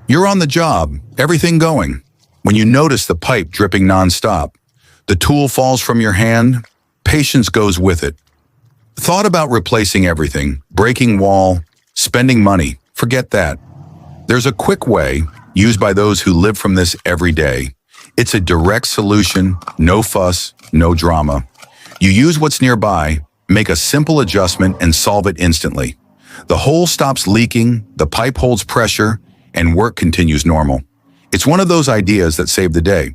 You're on the job, everything going. When you notice the pipe dripping nonstop, the tool falls from your hand, patience goes with it. Thought about replacing everything, breaking wall, spending money, forget that. There's a quick way, used by those who live from this every day. It's a direct solution, no fuss, no drama. You use what's nearby, make a simple adjustment and solve it instantly. The hole stops leaking, the pipe holds pressure, and work continues normal. It's one of those ideas that save the day.